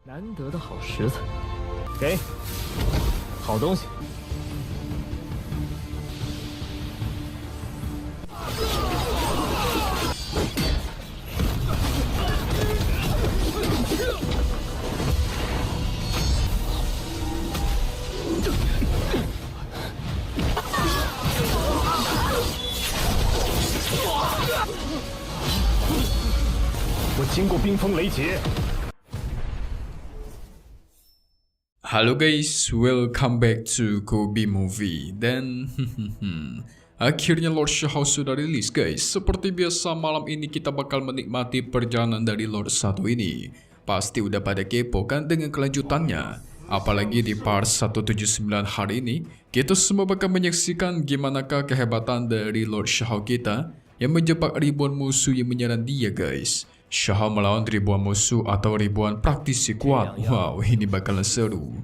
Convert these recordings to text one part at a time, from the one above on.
难得的好食材，给，好东西。我经过冰封雷劫。 Halo guys, welcome back to Kobe Movie. Dan akhirnya Lord Xiao sudah rilis guys. Seperti biasa malam ini kita bakal menikmati perjalanan dari Lord 1 ini. Pasti udah pada kepo kan dengan kelanjutannya. Apalagi di part 179 hari ini, kita semua bakal menyaksikan gimanakah kehebatan dari Lord Xiao kita yang menjebak ribuan musuh yang menyerang dia guys. Xiao melawan ribuan musuh atau ribuan praktisi kuat. Wow, ini bakalan seru.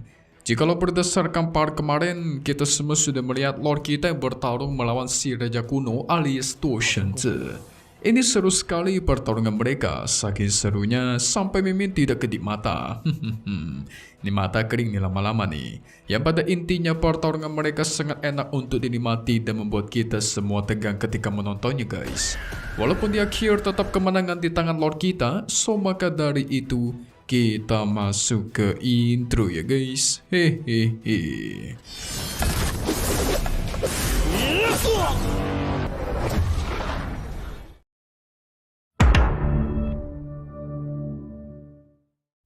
Jikalau berdasarkan part kemarin, kita semua sudah melihat Lord kita yang bertarung melawan si Raja Kuno alias Tuo Shenzhe. Ini seru sekali pertarungan mereka, saking serunya sampai mimin tidak kedip mata. Ini mata kering nih lama-lama nih. Yang pada intinya pertarungan mereka sangat enak untuk dinikmati dan membuat kita semua tegang ketika menontonnya guys. Walaupun di akhir tetap kemenangan di tangan Lord kita, so maka dari itu kita masuk ke intro ya guys. Hehehe.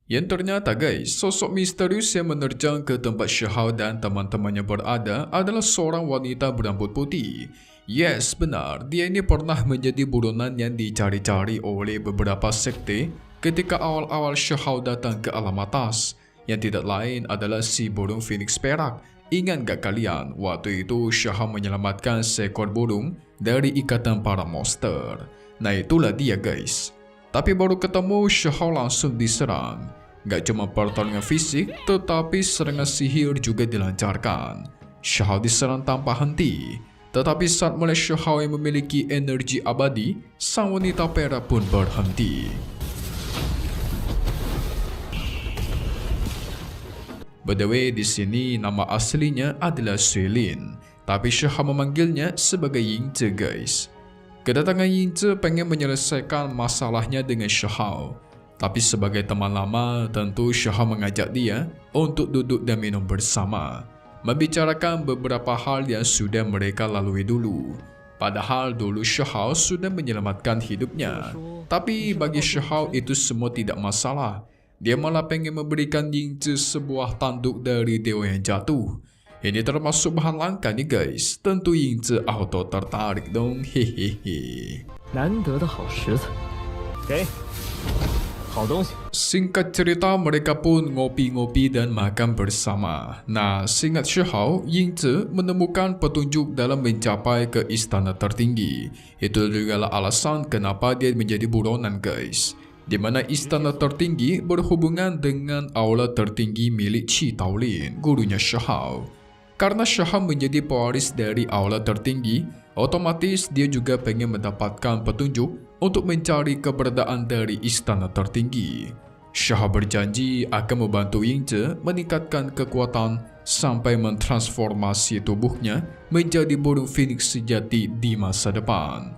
Yang ternyata guys, sosok misterius yang menerjang ke tempat Xiao dan teman-temannya berada adalah seorang wanita berambut putih. Yes, benar, dia ini pernah menjadi buronan yang dicari-cari oleh beberapa sekte ketika awal-awal Xiao datang ke alam atas. Yang tidak lain adalah si burung Phoenix perak. Ingat gak kalian, waktu itu Xiao menyelamatkan seekor burung dari ikatan para monster. Nah itulah dia guys. Tapi baru ketemu Xiao langsung diserang. Gak cuma pertarungan fisik, tetapi serangan sihir juga dilancarkan. Xiao diserang tanpa henti. Tetapi saat mulai Xiao yang memiliki energi abadi, sang wanita perak pun berhenti. By the way, di sini nama aslinya adalah Suilin, tapi Xiao memanggilnya sebagai Yingzhe guys. Kedatangan Yingzhe pengen menyelesaikan masalahnya dengan Xiao. Tapi sebagai teman lama, tentu Xiao mengajak dia untuk duduk dan minum bersama. Membicarakan beberapa hal yang sudah mereka lalui dulu. Padahal dulu Xiao sudah menyelamatkan hidupnya. Tapi bagi Xiao itu semua tidak masalah. Dia malah pengen memberikan Yingzhe sebuah tanduk dari dewa yang jatuh. Ini termasuk bahan langka nih guys. Tentu Yingzhe auto tertarik dong. Hehehe. 难得的好食材，给，好东西。 Singkat cerita mereka pun ngopi-ngopi dan makan bersama. Nah, singkat Xiao, Yingzhe menemukan petunjuk dalam mencapai ke istana tertinggi. Itu juga alasan kenapa dia menjadi buronan guys. Di mana istana tertinggi berhubungan dengan aula tertinggi milik Qi Taolin, gurunya Xiao. Karena Xiao menjadi pewaris dari aula tertinggi, otomatis dia juga pengen mendapatkan petunjuk untuk mencari keberadaan dari istana tertinggi. Xiao berjanji akan membantu Yingzhe meningkatkan kekuatan sampai mentransformasi tubuhnya menjadi burung Phoenix sejati di masa depan.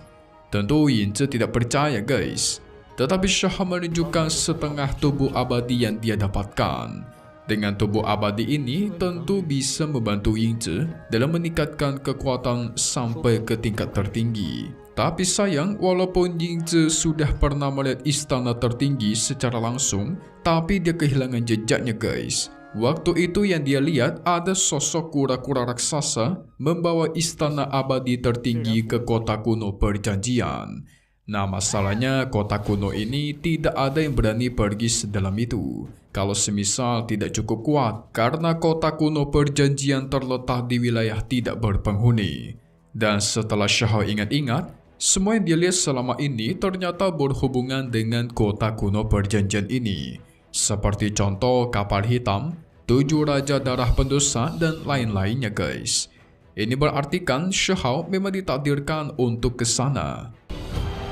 Tentu Yingzhe tidak percaya guys, tetapi Xiao menunjukkan setengah tubuh abadi yang dia dapatkan. Dengan tubuh abadi ini tentu bisa membantu Yingzhe dalam meningkatkan kekuatan sampai ke tingkat tertinggi. Tapi sayang, walaupun Yingzhe sudah pernah melihat istana tertinggi secara langsung, tapi dia kehilangan jejaknya guys. Waktu itu yang dia lihat ada sosok kura-kura raksasa membawa istana abadi tertinggi ke kota kuno perjanjian. Nah masalahnya kota kuno ini tidak ada yang berani pergi sedalam itu. Kalau semisal tidak cukup kuat karena kota kuno perjanjian terletak di wilayah tidak berpenghuni. Dan setelah Xiao ingat-ingat, semua yang dia lihat selama ini ternyata berhubungan dengan kota kuno perjanjian ini. Seperti contoh kapal hitam, 7 raja darah pendosa dan lain-lainnya guys. Ini berartikan Xiao memang ditakdirkan untuk ke sana.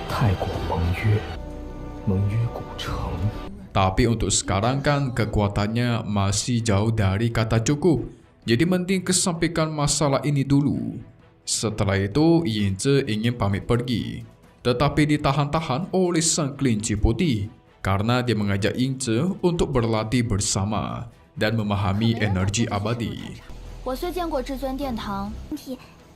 太古盟约，盟约古城。Tapi untuk sekarang kan kekuatannya masih jauh dari kata cukup. Jadi mending kesampaikan masalah ini dulu. Setelah itu, Yingzi ingin pamit pergi. Tetapi ditahan-tahan oleh sang kelinci putih karena dia mengajak Yingzi untuk berlatih bersama dan memahami energi abadi. 我虽见过至尊殿堂，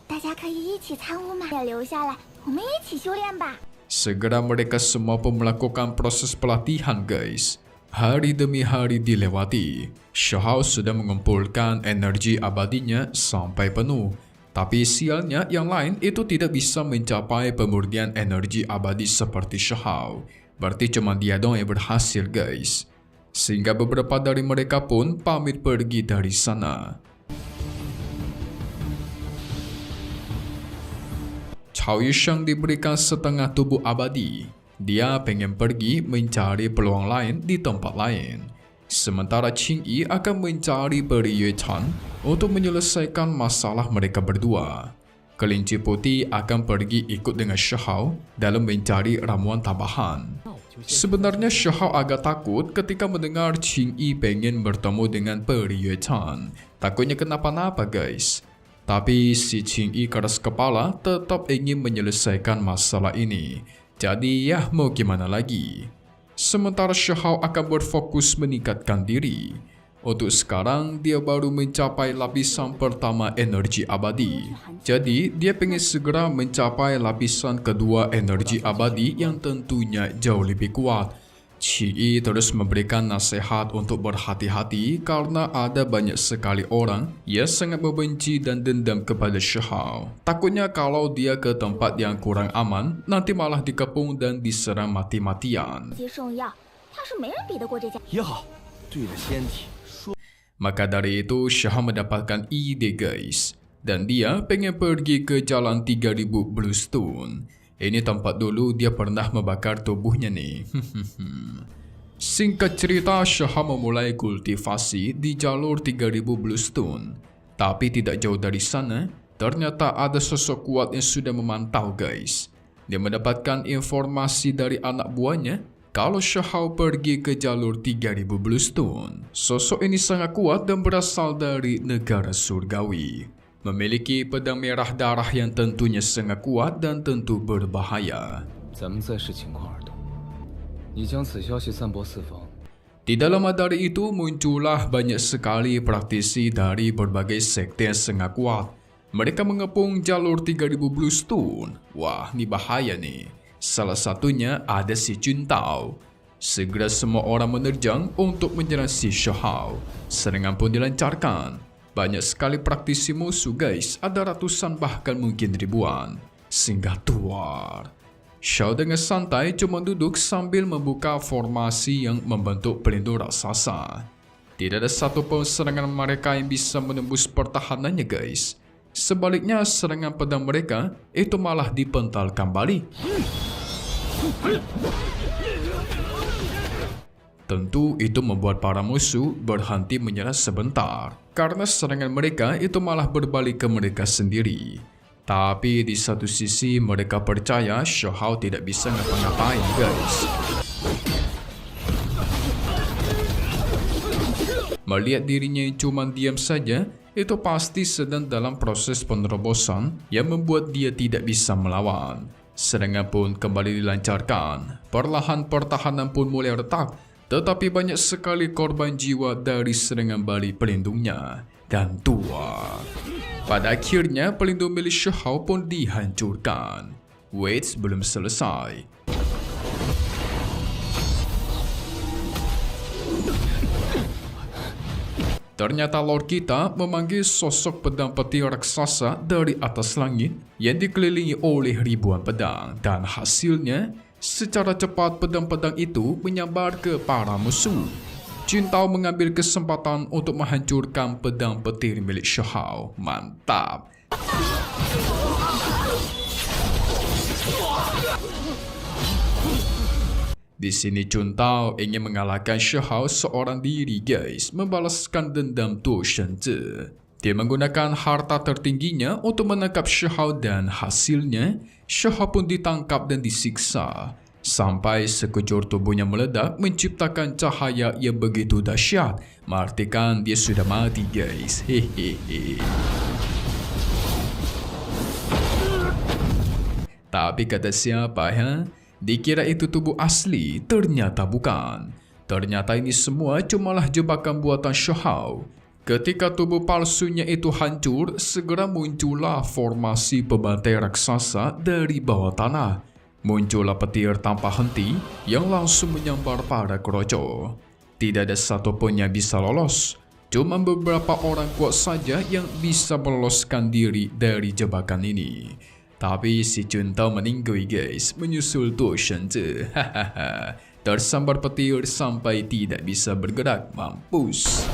大家可以一起参悟吗？也留下来，我们一起修炼吧。 Segera mereka semua pun melakukan proses pelatihan, guys. Hari demi hari dilewati. Shahao sudah mengumpulkan energi abadinya sampai penuh. Tapi sialnya yang lain itu tidak bisa mencapai pemurnian energi abadi seperti Shahao. Berarti cuma dia dong yang berhasil, guys. Sehingga beberapa dari mereka pun pamit pergi dari sana. Cao Yusheng diberikan setengah tubuh abadi. Dia pengen pergi mencari peluang lain di tempat lain. Sementara Qing Yi akan mencari Peri Yue Chan untuk menyelesaikan masalah mereka berdua. Kelinci putih akan pergi ikut dengan Shahao dalam mencari ramuan tambahan. Sebenarnya Shahao agak takut ketika mendengar Qing Yi pengen bertemu dengan Peri Yue Chan. Takutnya kenapa-napa, guys. Tapi si Qing Yi keras kepala tetap ingin menyelesaikan masalah ini. Jadi ya mau gimana lagi. Sementara Shahao akan berfokus meningkatkan diri. Untuk sekarang dia baru mencapai lapisan pertama energi abadi. Jadi dia pengen segera mencapai lapisan kedua energi abadi yang tentunya jauh lebih kuat. Qing Yi terus memberikan nasihat untuk berhati-hati karena ada banyak sekali orang yang sangat membenci dan dendam kepada Shahao. Takutnya kalau dia ke tempat yang kurang aman, nanti malah dikepung dan diserang mati-matian. Maka dari itu Shahao mendapatkan ide, guys. Dan dia pengen pergi ke jalan 3000 Bluestone. Ini tempat dulu dia pernah membakar tubuhnya nih. Singkat cerita, Shahao memulai kultivasi di jalur 3000 Bluestone. Tapi tidak jauh dari sana, ternyata ada sosok kuat yang sudah memantau, guys. Dia mendapatkan informasi dari anak buahnya kalau Shahao pergi ke jalur 3000 Bluestone. Sosok ini sangat kuat dan berasal dari negara surgawi. Memiliki pedang merah darah yang tentunya sangat kuat dan tentu berbahaya. Di dalam dari itu muncullah banyak sekali praktisi dari berbagai sekte yang sangat kuat. Mereka mengepung jalur 3000 Bluestone. Wah, ini bahaya nih. Salah satunya ada si Juntao. Segera semua orang menerjang untuk menyerang si Shahao. Serangan pun dilancarkan. Banyak sekali praktisi musuh, guys. Ada ratusan bahkan mungkin ribuan. Singgah tuar. Shao dengan santai cuma duduk sambil membuka formasi yang membentuk pelindung raksasa. Tidak ada satupun serangan mereka yang bisa menembus pertahanannya, guys. Sebaliknya serangan pedang mereka itu malah dipentalkan balik. Tentu itu membuat para musuh berhenti menyerah sebentar, karena serangan mereka itu malah berbalik ke mereka sendiri. Tapi di satu sisi mereka percaya Shahao tidak bisa ngapa-ngapain, guys. Melihat dirinya yang cuma diam saja, itu pasti sedang dalam proses penerobosan yang membuat dia tidak bisa melawan. Serangan pun kembali dilancarkan, perlahan pertahanan pun mulai retak. Tetapi banyak sekali korban jiwa dari serangan balik pelindungnya dan tua. Pada akhirnya pelindung milik Shahao pun dihancurkan. Wait, belum selesai. Ternyata Lord kita memanggil sosok pedang peti raksasa dari atas langit yang dikelilingi oleh ribuan pedang, dan hasilnya secara cepat pedang-pedang itu menyambar ke para musuh. Juntao mengambil kesempatan untuk menghancurkan pedang petir milik Shahao. Mantap. Di sini Juntao ingin mengalahkan Shahao seorang diri, guys, membalaskan dendam Tu Shenzi. Dia menggunakan harta tertingginya untuk menangkap Shahao dan hasilnya Shahao pun ditangkap dan disiksa. Sampai sekujur tubuhnya meledak menciptakan cahaya yang begitu dahsyat, mengartikan dia sudah mati guys. Hehehe. Tapi kata siapa ya? Dikira itu tubuh asli, ternyata bukan. Ternyata ini semua cumalah jebakan buatan Shahou. Ketika tubuh palsunya itu hancur, segera muncullah formasi pembantai raksasa dari bawah tanah. Muncullah petir tanpa henti yang langsung menyambar pada Kuroco. Tidak ada satupun yang bisa lolos. Cuma beberapa orang kuat saja yang bisa meloloskan diri dari jebakan ini. Tapi si Juntao meninggal guys, menyusul Tu Shenzhe. Hahaha. Tersambar petir sampai tidak bisa bergerak, mampus.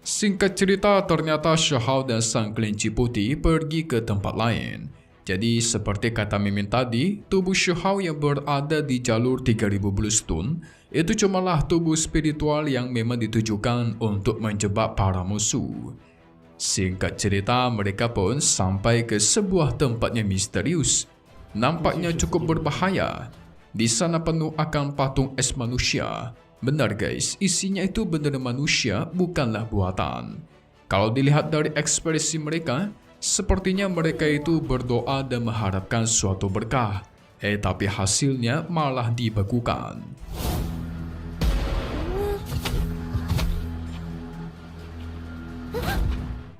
Singkat cerita, ternyata Shahou dan sang kelinci putih pergi ke tempat lain. Jadi seperti kata Mimin tadi, tubuh Shahou yang berada di jalur 3000 Blue Stone itu cumalah tubuh spiritual yang memang ditujukan untuk menjebak para musuh. Singkat cerita, mereka pun sampai ke sebuah tempat yang misterius. Nampaknya cukup berbahaya. Di sana penuh akan patung es manusia. Benar guys, isinya itu benar manusia, bukanlah buatan. Kalau dilihat dari ekspresi mereka, sepertinya mereka itu berdoa dan mengharapkan suatu berkah. Tapi hasilnya malah dibekukan.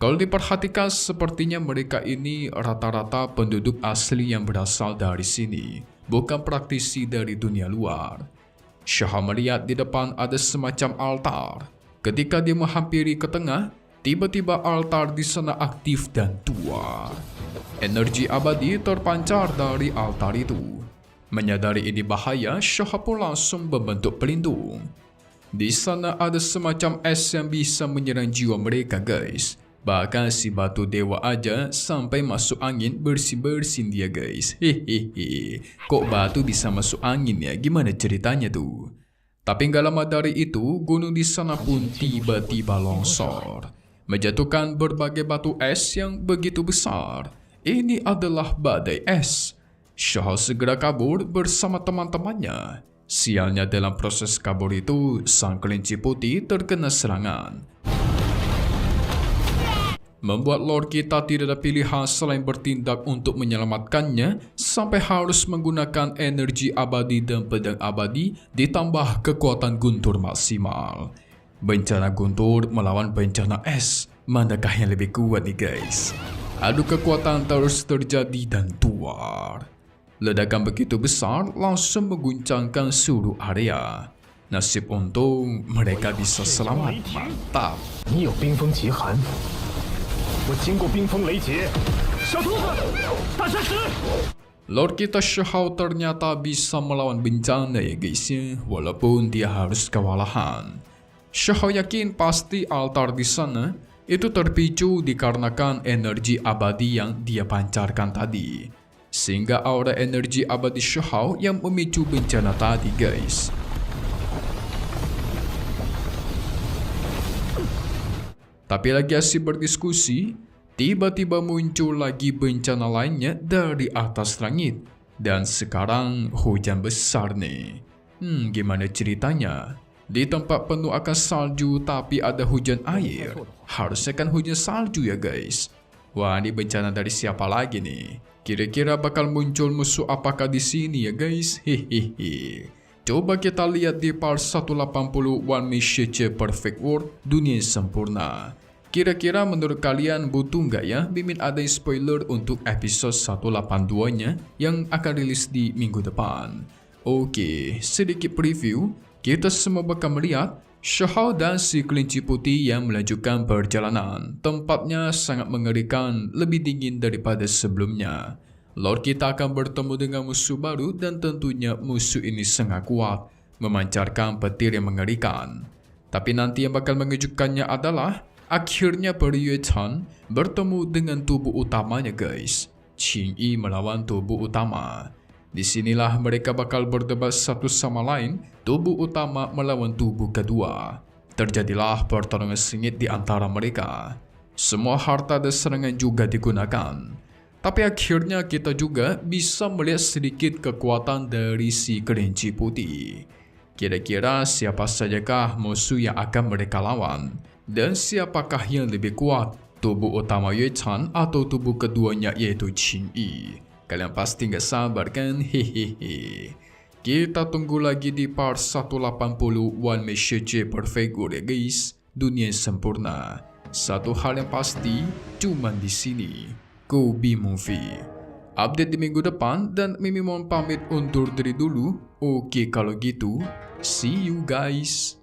Kalau diperhatikan, sepertinya mereka ini rata-rata penduduk asli yang berasal dari sini, bukan praktisi dari dunia luar. Shahou melihat di depan ada semacam altar. Ketika dia menghampiri ke tengah, tiba-tiba altar di sana aktif dan tua. Energi abadi terpancar dari altar itu. Menyadari ini bahaya, Shahou pun langsung membentuk pelindung. Di sana ada semacam es yang bisa menyerang jiwa mereka guys. Bahkan si batu dewa aja sampai masuk angin bersin-bersin dia guys. Hehehe. Kok batu bisa masuk angin ya? Gimana ceritanya tuh? Tapi gak lama dari itu, gunung di sana pun tiba-tiba longsor. Menjatuhkan berbagai batu es yang begitu besar. Ini adalah badai es. Shahou segera kabur bersama teman-temannya. Sialnya dalam proses kabur itu, sang kelinci putih terkena serangan. Membuat Lord kita tidak ada pilihan selain bertindak untuk menyelamatkannya sampai harus menggunakan energi abadi dan pedang abadi ditambah kekuatan guntur maksimal. Bencana guntur melawan bencana es, manakah yang lebih kuat nih guys? Adu kekuatan terus terjadi dan tuar. Ledakan begitu besar langsung mengguncangkan seluruh area. Nasib untung mereka bisa selamat, mantap. 你有冰封极寒，我经过冰封雷劫。小兔子，大山石。 Lord kita Shahou ternyata bisa melawan bencana ya guys ya, walaupun dia harus kewalahan. Shahou yakin pasti altar di sana itu terpicu dikarenakan energi abadi yang dia pancarkan tadi. Sehingga aura energi abadi Shahou yang memicu bencana tadi guys. Tapi lagi asik berdiskusi, tiba-tiba muncul lagi bencana lainnya dari atas langit. Dan sekarang hujan besar nih. Gimana ceritanya? Di tempat penuh akan salju tapi ada hujan air. Harusnya kan hujan salju ya guys. Wah, ini bencana dari siapa lagi nih? Kira-kira bakal muncul musuh apakah di sini ya guys? Hehehe. Coba kita lihat di part 180 One Mission Perfect World Dunia Sempurna. Kira-kira menurut kalian butuh nggak ya Mimin ada spoiler untuk episode 182-nya yang akan rilis di minggu depan? Oke, sedikit preview. Kita semua bakal melihat Shahou dan si kelinci putih yang melanjutkan perjalanan. Tempatnya sangat mengerikan, lebih dingin daripada sebelumnya. Lord kita akan bertemu dengan musuh baru dan tentunya musuh ini sangat kuat, memancarkan petir yang mengerikan. Tapi nanti yang bakal mengejutkannya adalah akhirnya Peryue Chan bertemu dengan tubuh utamanya guys. Qing Yi melawan tubuh utama. Disinilah mereka bakal berdebat satu sama lain, tubuh utama melawan tubuh kedua. Terjadilah pertarungan sengit di antara mereka. semua harta dan serangan juga digunakan. Tapi akhirnya kita juga bisa melihat sedikit kekuatan dari si kelinci putih. Kira-kira siapa sajakah musuh yang akan mereka lawan? Dan siapakah yang lebih kuat? Tubuh utama Yue Chan atau tubuh keduanya yaitu Qin Yi? Kalian pasti nggak sabar kan? Hehehe. Kita tunggu lagi di part 180 One Message Perfect ya guys. Dunia sempurna. Satu hal yang pasti, cuman di sini. Kobe Movie. Update di minggu depan dan Mimi mohon pamit undur diri dulu. Oke kalau gitu, see you guys.